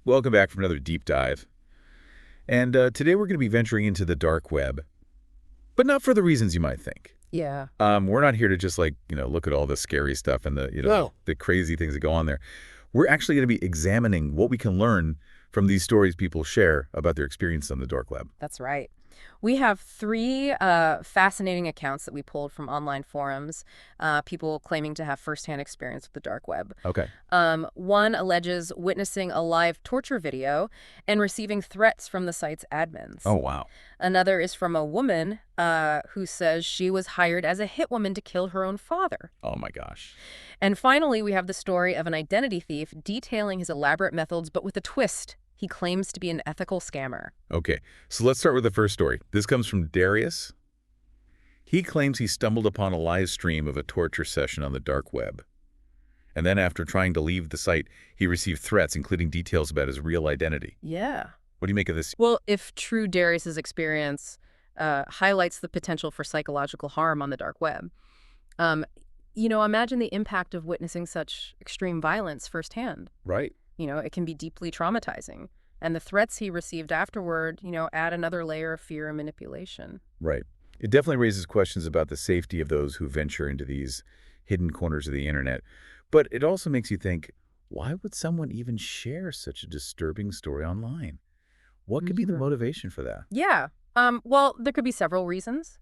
Welcome back from another deep dive. And today we're going to be venturing into the dark web, but not for the reasons you might think. Yeah. We're not here to just look at all the scary stuff and No. the crazy things that go on there. We're actually going to be examining what we can learn from these stories people share about their experience on the dark web. That's right. We have three fascinating accounts that we pulled from online forums, people claiming to have firsthand experience with the dark web. Okay. One alleges witnessing a live torture video and receiving threats from the site's admins. Oh, wow. Another is from a woman who says she was hired as a hitwoman to kill her own father. Oh, my gosh. And finally, we have the story of an identity thief detailing his elaborate methods, but with a twist. He claims to be an ethical scammer. Okay, so let's start with the first story. This comes from Darius. He claims he stumbled upon a live stream of a torture session on the dark web. And then after trying to leave the site, he received threats, including details about his real identity. Yeah. What do you make of this? Well, if true, Darius's experience highlights the potential for psychological harm on the dark web. Imagine the impact of witnessing such extreme violence firsthand. Right. It can be deeply traumatizing. And the threats he received afterward, add another layer of fear and manipulation. Right. It definitely raises questions about the safety of those who venture into these hidden corners of the internet. But it also makes you think, why would someone even share such a disturbing story online? What could be the motivation for that? Yeah. Well, there could be several reasons,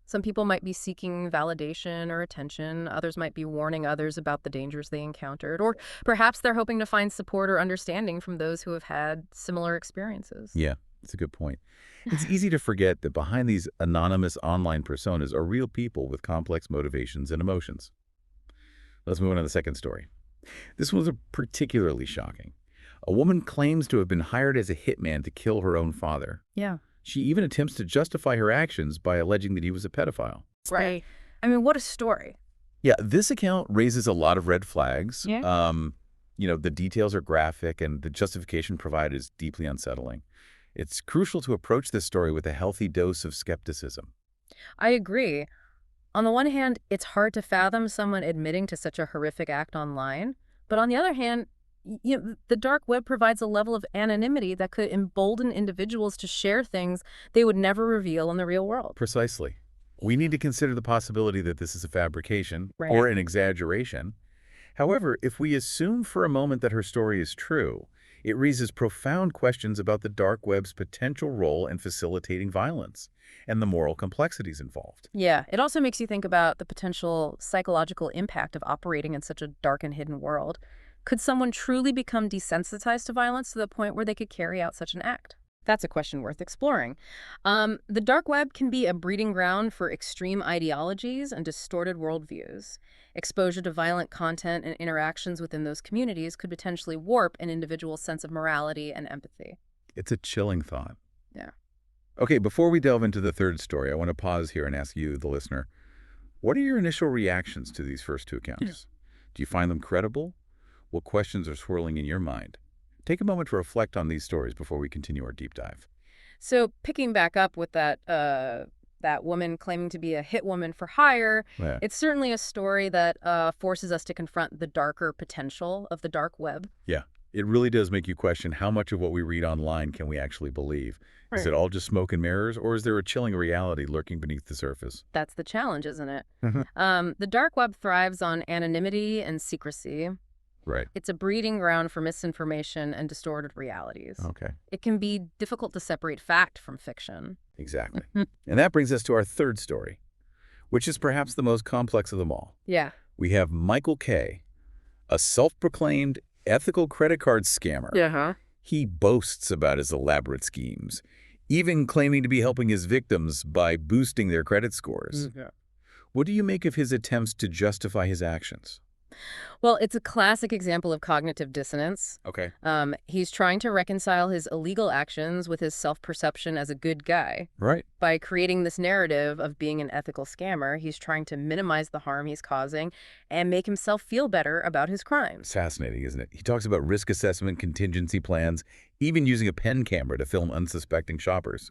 Some people might be seeking validation or attention. Others might be warning others about the dangers they encountered. Or perhaps they're hoping to find support or understanding from those who have had similar experiences. Yeah, that's a good point. It's easy to forget that behind these anonymous online personas are real people with complex motivations and emotions. Let's move on to the second story. This was particularly shocking. A woman claims to have been hired as a hitman to kill her own father. Yeah. She even attempts to justify her actions by alleging that he was a pedophile. Right. I mean, what a story. Yeah, this account raises a lot of red flags. Yeah. The details are graphic and the justification provided is deeply unsettling. It's crucial to approach this story with a healthy dose of skepticism. I agree. On the one hand, it's hard to fathom someone admitting to such a horrific act online. But on the other hand, the dark web provides a level of anonymity that could embolden individuals to share things they would never reveal in the real world. Precisely. We need to consider the possibility that this is a fabrication Right. or an exaggeration. However, if we assume for a moment that her story is true, it raises profound questions about the dark web's potential role in facilitating violence and the moral complexities involved. Yeah, it also makes you think about the potential psychological impact of operating in such a dark and hidden world. Could someone truly become desensitized to violence to the point where they could carry out such an act? That's a question worth exploring. The dark web can be a breeding ground for extreme ideologies and distorted worldviews. Exposure to violent content and interactions within those communities could potentially warp an individual's sense of morality and empathy. It's a chilling thought. Yeah. Okay, before we delve into the third story, I want to pause here and ask you, the listener, what are your initial reactions to these first two accounts? Do you find them credible? What questions are swirling in your mind? Take a moment to reflect on these stories before we continue our deep dive. So picking back up with that woman claiming to be a hit woman for hire, Yeah. it's certainly a story that forces us to confront the darker potential of the dark web. Yeah, it really does make you question how much of what we read online can we actually believe. Is it all just smoke and mirrors, or is there a chilling reality lurking beneath the surface? That's the challenge, isn't it? The dark web thrives on anonymity and secrecy. Right. It's a breeding ground for misinformation and distorted realities. Okay. It can be difficult to separate fact from fiction. Exactly. And that brings us to our third story, which is perhaps the most complex of them all. Yeah. We have Michael K., a self-proclaimed ethical credit card scammer. Yeah. He boasts about his elaborate schemes, even claiming to be helping his victims by boosting their credit scores. What do you make of his attempts to justify his actions? Well, it's a classic example of cognitive dissonance. Okay. He's trying to reconcile his illegal actions with his self-perception as a good guy. Right. By creating this narrative of being an ethical scammer, he's trying to minimize the harm he's causing and make himself feel better about his crimes. Fascinating, isn't it? He talks about risk assessment, contingency plans, even using a pen camera to film unsuspecting shoppers.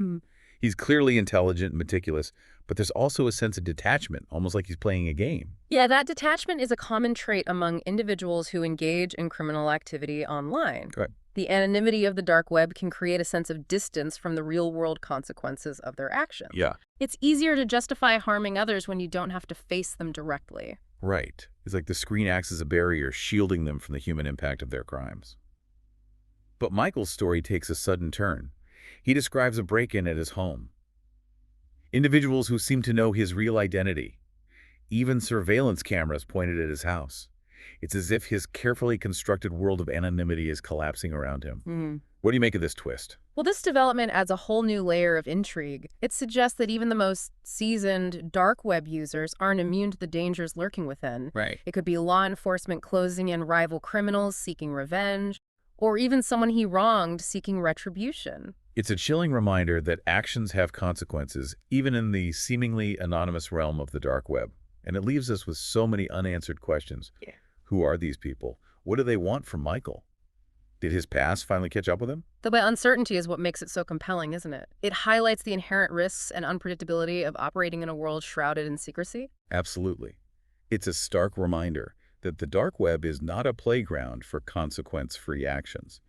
He's clearly intelligent and meticulous, but there's also a sense of detachment, almost like he's playing a game. Yeah, that detachment is a common trait among individuals who engage in criminal activity online. Correct. The anonymity of the dark web can create a sense of distance from the real-world consequences of their actions. Yeah. It's easier to justify harming others when you don't have to face them directly. Right. It's like the screen acts as a barrier, shielding them from the human impact of their crimes. But Michael's story takes a sudden turn. He describes a break-in at his home. Individuals who seem to know his real identity. Even surveillance cameras pointed at his house. It's as if his carefully constructed world of anonymity is collapsing around him. What do you make of this twist? Well, this development adds a whole new layer of intrigue. It suggests that even the most seasoned dark web users aren't immune to the dangers lurking within. Right. It could be law enforcement closing in rival criminals seeking revenge, or even someone he wronged seeking retribution. It's a chilling reminder that actions have consequences, even in the seemingly anonymous realm of the dark web. And it leaves us with so many unanswered questions. Yeah. Who are these people? What do they want from Michael? Did his past finally catch up with him? The uncertainty is what makes it so compelling, isn't it? It highlights the inherent risks and unpredictability of operating in a world shrouded in secrecy. Absolutely. It's a stark reminder that the dark web is not a playground for consequence-free actions.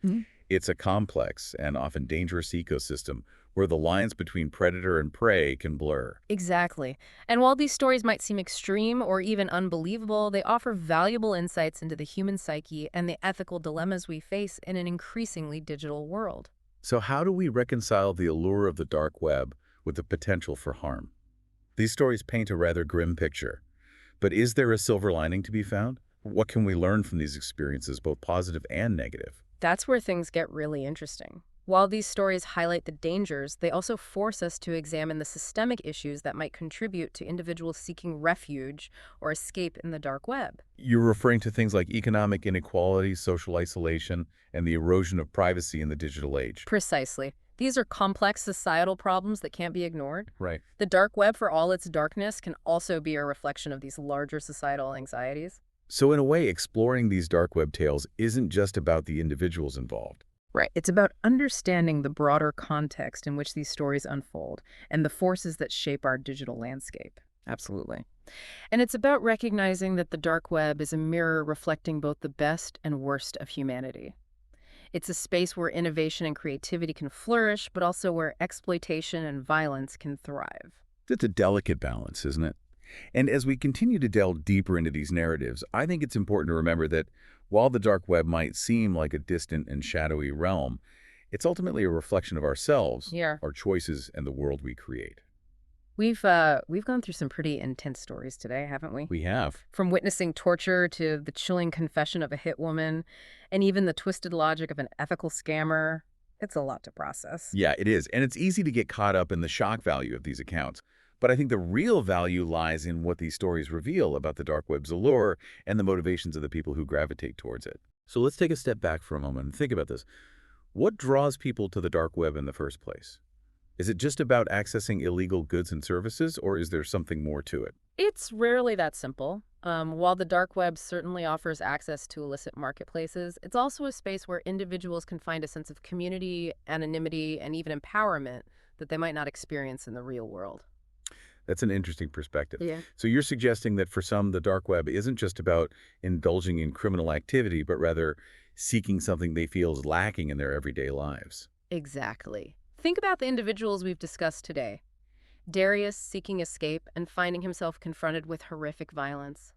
It's a complex and often dangerous ecosystem where the lines between predator and prey can blur. Exactly. And while these stories might seem extreme or even unbelievable, they offer valuable insights into the human psyche and the ethical dilemmas we face in an increasingly digital world. So how do we reconcile the allure of the dark web with the potential for harm? These stories paint a rather grim picture. But is there a silver lining to be found? What can we learn from these experiences, both positive and negative? That's where things get really interesting. While these stories highlight the dangers, they also force us to examine the systemic issues that might contribute to individuals seeking refuge or escape in the dark web. You're referring to things like economic inequality, social isolation, and the erosion of privacy in the digital age. Precisely. These are complex societal problems that can't be ignored. Right. The dark web, for all its darkness, can also be a reflection of these larger societal anxieties. So in a way, exploring these dark web tales isn't just about the individuals involved. Right. It's about understanding the broader context in which these stories unfold and the forces that shape our digital landscape. Absolutely. And it's about recognizing that the dark web is a mirror reflecting both the best and worst of humanity. It's a space where innovation and creativity can flourish, but also where exploitation and violence can thrive. It's a delicate balance, isn't it? And as we continue to delve deeper into these narratives, I think it's important to remember that while the dark web might seem like a distant and shadowy realm, it's ultimately a reflection of ourselves, Yeah. our choices, and the world we create. We've gone through some pretty intense stories today, haven't we? We have. From witnessing torture to the chilling confession of a hit woman, and even the twisted logic of an ethical scammer. It's a lot to process. Yeah, it is. And it's easy to get caught up in the shock value of these accounts. But I think the real value lies in what these stories reveal about the dark web's allure and the motivations of the people who gravitate towards it. So let's take a step back for a moment and think about this. What draws people to the dark web in the first place? Is it just about accessing illegal goods and services, or is there something more to it? It's rarely that simple. While the dark web certainly offers access to illicit marketplaces, it's also a space where individuals can find a sense of community, anonymity, and even empowerment that they might not experience in the real world. That's an interesting perspective. Yeah. So you're suggesting that for some, the dark web isn't just about indulging in criminal activity, but rather seeking something they feel is lacking in their everyday lives. Exactly. Think about the individuals we've discussed today. Darius seeking escape and finding himself confronted with horrific violence.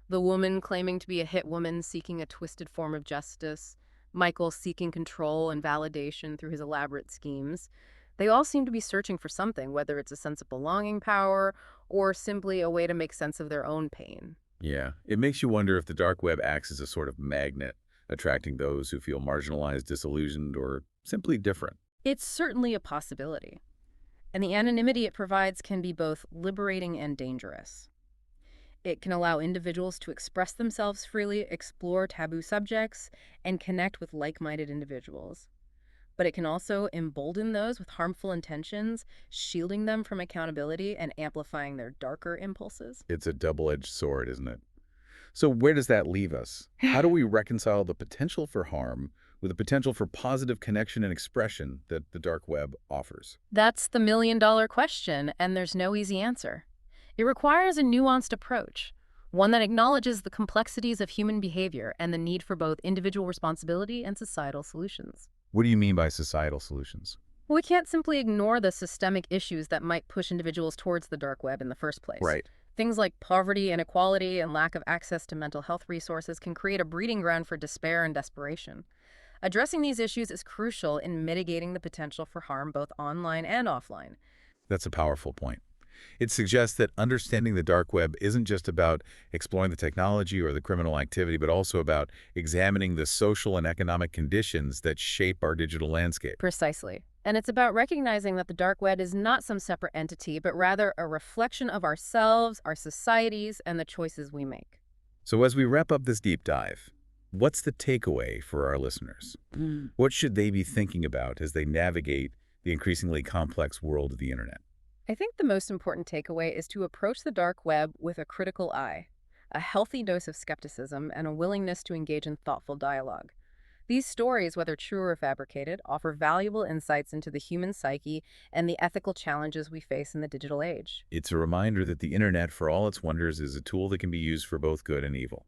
The woman claiming to be a hit woman seeking a twisted form of justice. Michael seeking control and validation through his elaborate schemes. They all seem to be searching for something, whether it's a sense of belonging power or simply a way to make sense of their own pain. Yeah, it makes you wonder if the dark web acts as a sort of magnet, attracting those who feel marginalized, disillusioned, or simply different. It's certainly a possibility. And the anonymity it provides can be both liberating and dangerous. It can allow individuals to express themselves freely, explore taboo subjects, and connect with like-minded individuals. But it can also embolden those with harmful intentions, shielding them from accountability and amplifying their darker impulses. It's a double-edged sword, isn't it? So where does that leave us? How do we reconcile the potential for harm with the potential for positive connection and expression that the dark web offers? That's the million-dollar question, and there's no easy answer. It requires a nuanced approach, one that acknowledges the complexities of human behavior and the need for both individual responsibility and societal solutions. What do you mean by societal solutions? We can't simply ignore the systemic issues that might push individuals towards the dark web in the first place. Right. Things like poverty, inequality, and lack of access to mental health resources can create a breeding ground for despair and desperation. Addressing these issues is crucial in mitigating the potential for harm both online and offline. That's a powerful point. It suggests that understanding the dark web isn't just about exploring the technology or the criminal activity, but also about examining the social and economic conditions that shape our digital landscape. Precisely. And it's about recognizing that the dark web is not some separate entity, but rather a reflection of ourselves, our societies, and the choices we make. So as we wrap up this deep dive, what's the takeaway for our listeners? What should they be thinking about as they navigate the increasingly complex world of the internet? I think the most important takeaway is to approach the dark web with a critical eye, a healthy dose of skepticism, and a willingness to engage in thoughtful dialogue. These stories, whether true or fabricated, offer valuable insights into the human psyche and the ethical challenges we face in the digital age. It's a reminder that the internet, for all its wonders, is a tool that can be used for both good and evil.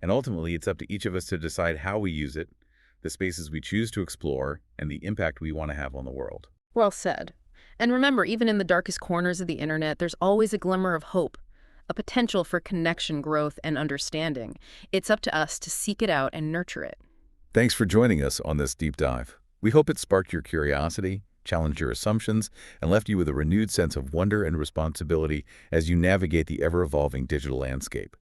And ultimately, it's up to each of us to decide how we use it, the spaces we choose to explore, and the impact we want to have on the world. Well said. And remember, even in the darkest corners of the internet, there's always a glimmer of hope, a potential for connection, growth, and understanding. It's up to us to seek it out and nurture it. Thanks for joining us on this deep dive. We hope it sparked your curiosity, challenged your assumptions, and left you with a renewed sense of wonder and responsibility as you navigate the ever-evolving digital landscape.